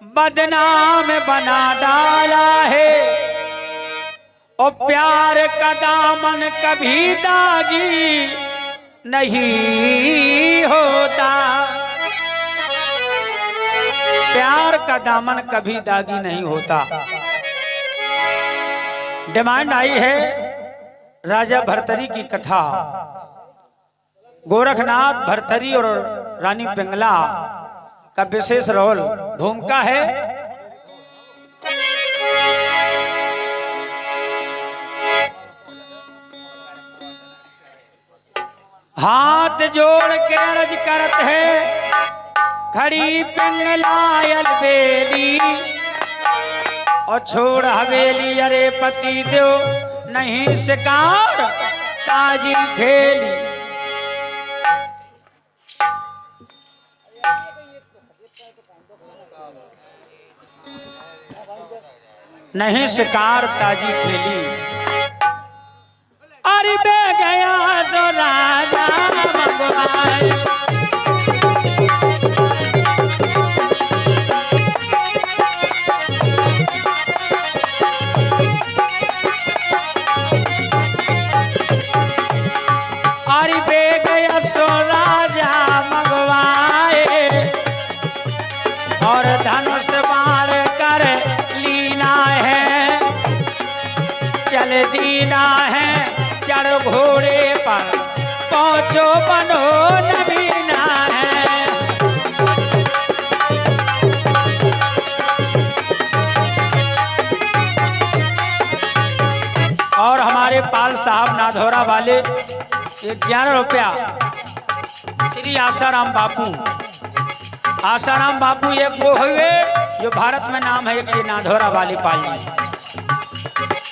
बदनाम बना डाला है। और प्यार का दामन कभी दागी नहीं होता। प्यार का दामन कभी दागी नहीं होता। डिमांड आई है राजा भर्तरी की कथा। गोरखनाथ भर्तरी और रानी पिंगला का विशेष रोल भूमिका है। हाथ जोड़ के अर्ज करत है खड़ी पिंगला अलबेली। और छोड़ हवेली अरे पति दो नहीं शिकार ताजी खेली। नहीं शिकार ताजी खेली। अरे बे गया सो राजा मंगवाए। अरे बे गया सो राजा मंगवाए। और धनुष बाण कर लीना है। चल दीना है चढ़ घोड़े पर पहुंचो बनो नबीना है। और हमारे पाल साहब नाधौरा वाले 11 रुपया श्री आसाराम बापू। आसाराम बापू एक वो हुए जो भारत में नाम है, एक ये नाधौरा वाले पाली।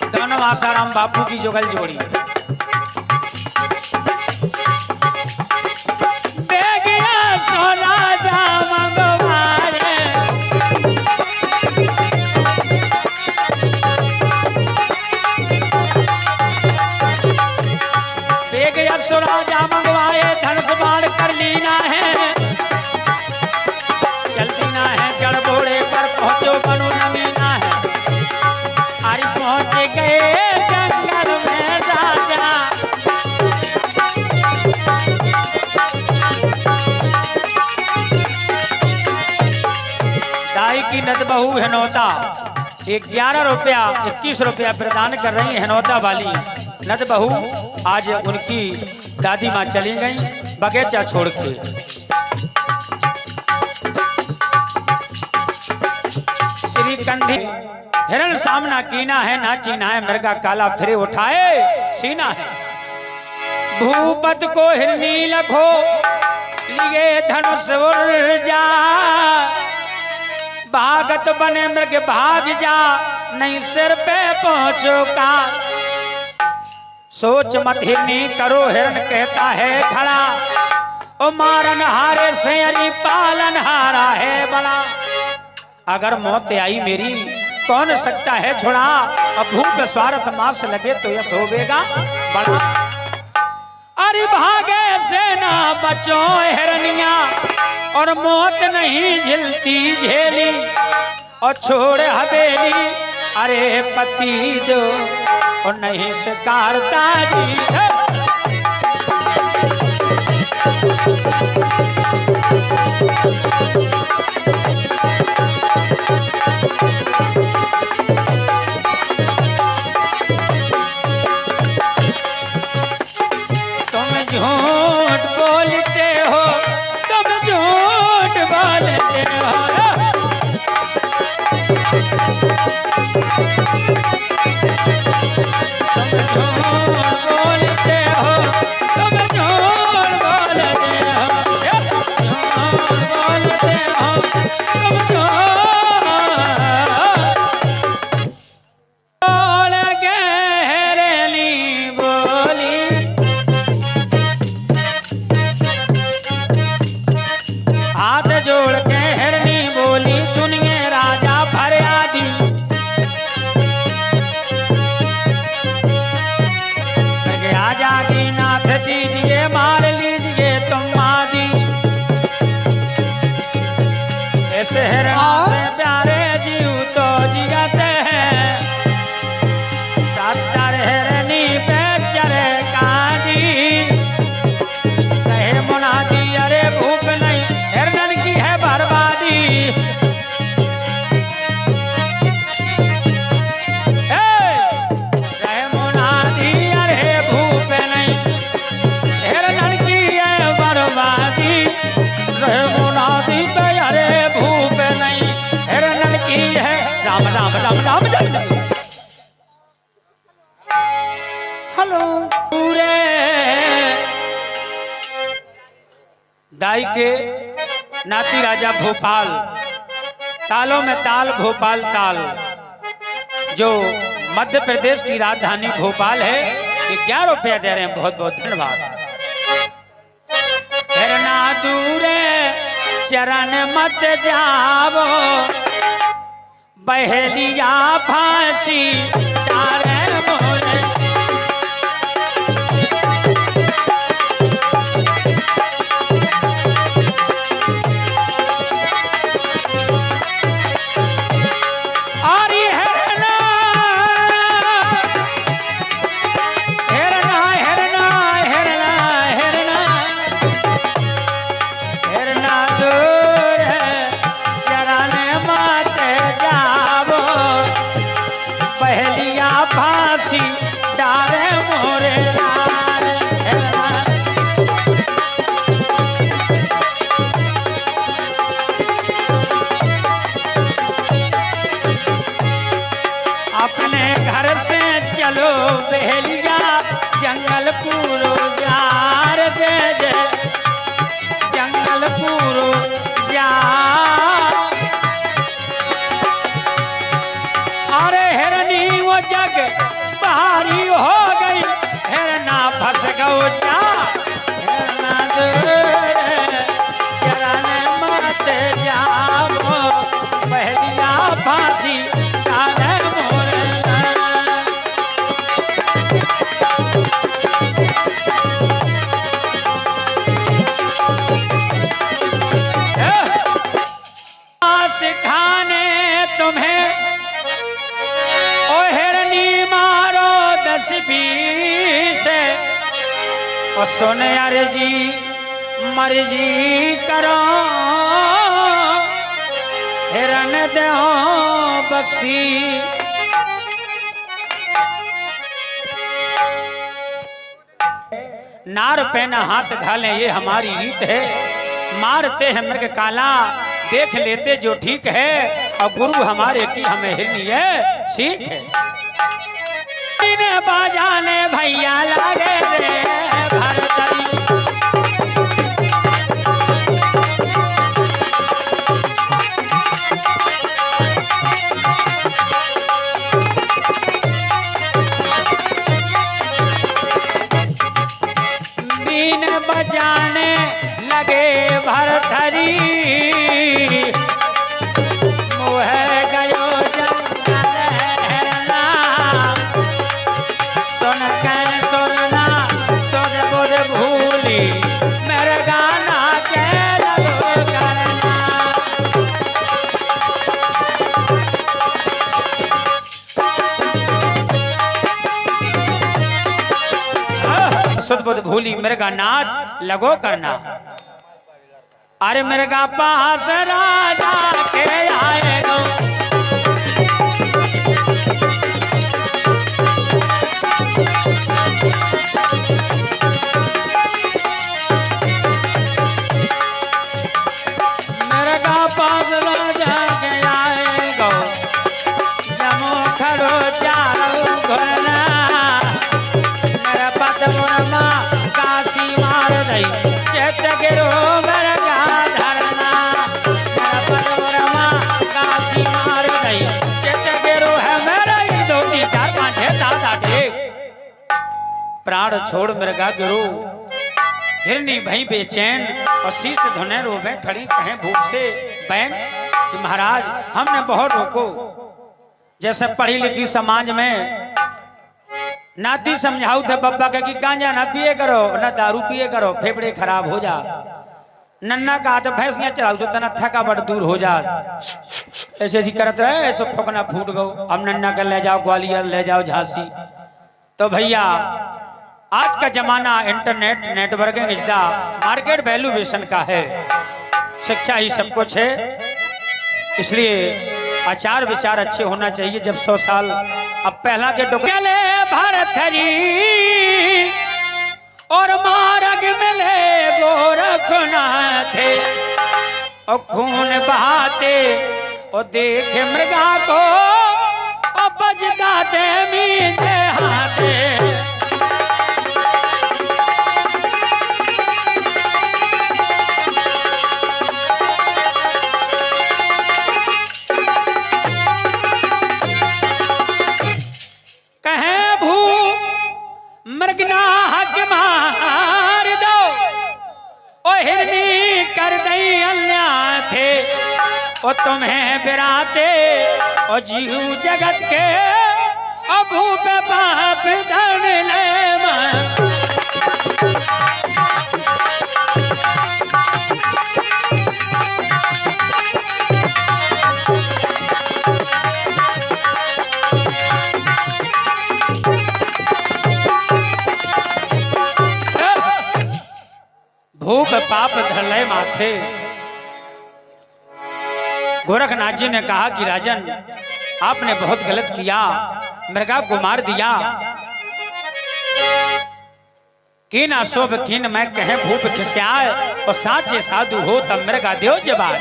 दोनों आसाराम बापू की जुगल जोड़ी। बेगिया सो राजा मंगवाए। बेगिया सो राजा मंगवाए। धनुष बाण कर लीना है। चल दीना है चढ़ घोड़े पर पहुंचो बनो नमीना है। अरे पहुंच गए जंगल में राजा। दाई की नद बहू हिनौता 11 रुपया 21 रुपया प्रदान कर रही है। हिनौता वाली नद बहू आज उनकी दादी माँ चली गई बगीचा छोड़ के। श्री कंधी हिरण सामना कीना है ना चीना है। मृगा काला फिरे उठाए सीना है। भूपत को हिरनी लखो लिए धनुष उर्जा। भागत बने मृग भाग जा नहीं सिर पे पहुंचो का। सोच मत हिरनी करो हिरण कहता है खड़ा। ओ मारन हारे से अरी पालन हारा है बड़ा। अगर मौत आई मेरी कौन सकता है छुड़ा। अब भूख स्वार्थ मास लगे तो यश होवेगा बड़ा। अरे भागे से ना बचो हिरनिया। और मौत नहीं झिलती झेली। और छोड़ हवेली अरे पति दो और नहीं शिकारता जी। तुम झूठ बोलते हो। तुम झूठ बोलते हो। शहर से प्यारे जीव तो जिगते हैं सत्तर हिरनी पे चरे काजी कहे मुनादी अरे भूख नहीं हिरनन की है बर्बादी रहे मुनादी अरे भूख नहीं हिरनन की है बर्बादी रहे मुनादी पे अरे भूख नहीं हिरनन की है राम राम राम राम जय जय हेलो पूरे दाई के नाती राजा भोपाल तालों में ताल भोपाल ताल जो मध्य प्रदेश की राजधानी भोपाल है 11 रुपया दे रहे हैं बहुत बहुत धन्यवाद हिरना दूरे चरण मत जावो बहेलिया फांसी डारे मोरे फांसी डारे मोरे अपने घर से चलो बहेलिया जंगल पूरो जार जय जय जंगल पूरो जार अरे हिरनी वो जग बहारी हो गई हिरना फंस गो जा हिरना चरण मत जाओ बहलिया फांसी डाले मोरे सिखाने तुम्हें से और सुन अर्जी मर्जी करो हिरन दो बख्शी नार पे न हाथ घालें ये हमारी रीत है मारते हैं मृग काला देख लेते जो ठीक है और गुरु हमारे की हमें हिरनी है सीख है बाजाने भैया लागे रे भरतरी बीन बजाने लगे भरतरी मोह गयो मेरे गाना के लगो करना सुध बुध भूली मेरे का नाच लगो करना अरे मेरे का पास राजा के आएगो पास राजा के आएगो जमो खड़ो चारो घरना मेरा पत मुरमा काशी मार दई चेत गिरो मेरा का धरना मेरा पत मुरमा काशी मार दई चेत गिरो है मेरा ही 2 3 4 5 6 7 8 प्राण छोड़ मेरे का गिरो हिरनी भई बेचैन और शीश धुने रोवे खड़ी कहें भूख से बैन कि महाराज हमने बहुत रोको जैसे पढ़ी लिखी समाज में नाती समझाऊ थे बब्बा के कि गांजा ना पिए करो ना दारू पिए करो फेफड़े खराब हो जा नन्ना का तो भैंसियां चलाऊ सो तना थकावट दूर हो जा। ऐसे ऐसी करत रहे, ऐसे फकना फूट गो। अब नन्ना का ले जाओ ग्वालियर, ले जाओ झांसी। तो भैया आज का जमाना internet networking is the market valuation का है। शिक्षा ही सब कुछ है, इसलिए आचार विचार अच्छे होना चाहिए। जब 100 साल अब पहला के डुकले भरथरी और मार्ग मिले गोरखनाथ और खून बहाते और देखे मृगा को और बजदा दे मीते हाथे। मृगना हक मार दो ओ हिरनी कर दई अल्लाह थे ओ तुम्हें बिराते ओ जीव जगत के ओ भूप पाप धन ले भूप पाप धरले माथे। गोरखनाथ जी ने कहा कि राजन आपने बहुत गलत किया, मृगा को मार दिया। कीना शोभ कीन मैं कहे भूप खिस्याए और साचे साधु हो तब मृगा देव जवाब।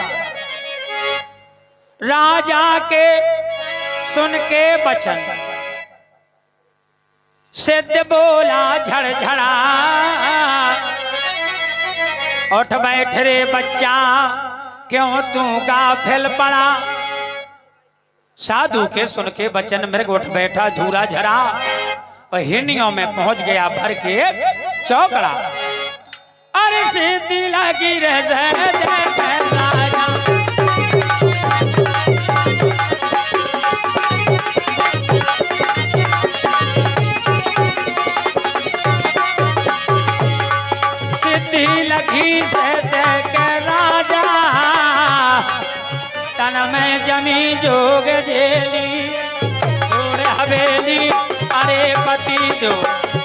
राजा के सुन के बचन सिद्ध बोला झड़झड़ा उठ बैठ रे बच्चा क्यों तू गाफिल पड़ा। साधु के सुन के बचन मृग उठ बैठा धूरा झरा और हिरनियों में पहुंच गया भर के चौकड़ा। अरे सीधी लगी लखी से देख राजा तन में जमी जोग जेली थोड़े हवेली। अरे पति दो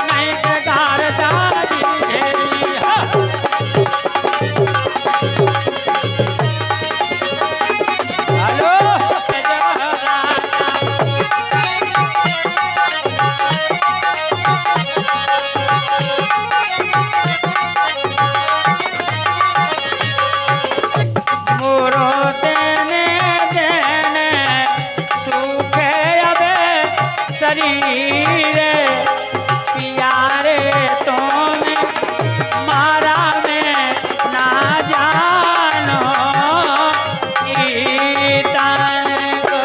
नहीं सगार दादी हेली। हेलो शरीर प्यारे तूने मारा में ना जानो कीर्तन को।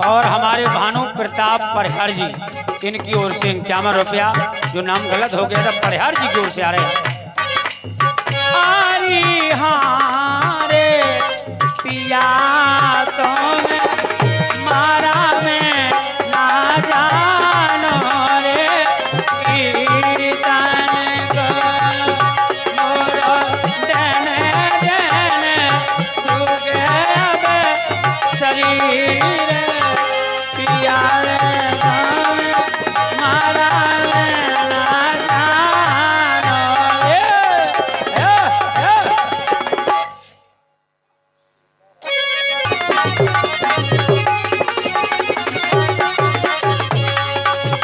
और हमारे भानु प्रताप परिहार जी, इनकी ओर से 51 रुपया, जो नाम गलत हो गया था परिहार जी की ओर से आ रहे हैं। आरी हारे पिया तुम मारा में ना जानो रे कीर्तन को। मोरो देने देने सुख अब शरीर प्यारे मारा ना जानो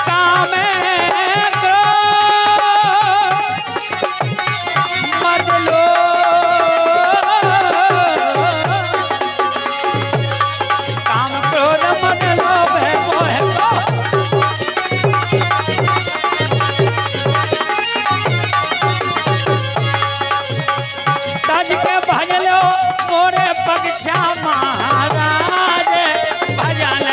कामे मत लो काम क्रोध मत लो तज के भज लो मोरे पगछा महाराज भजन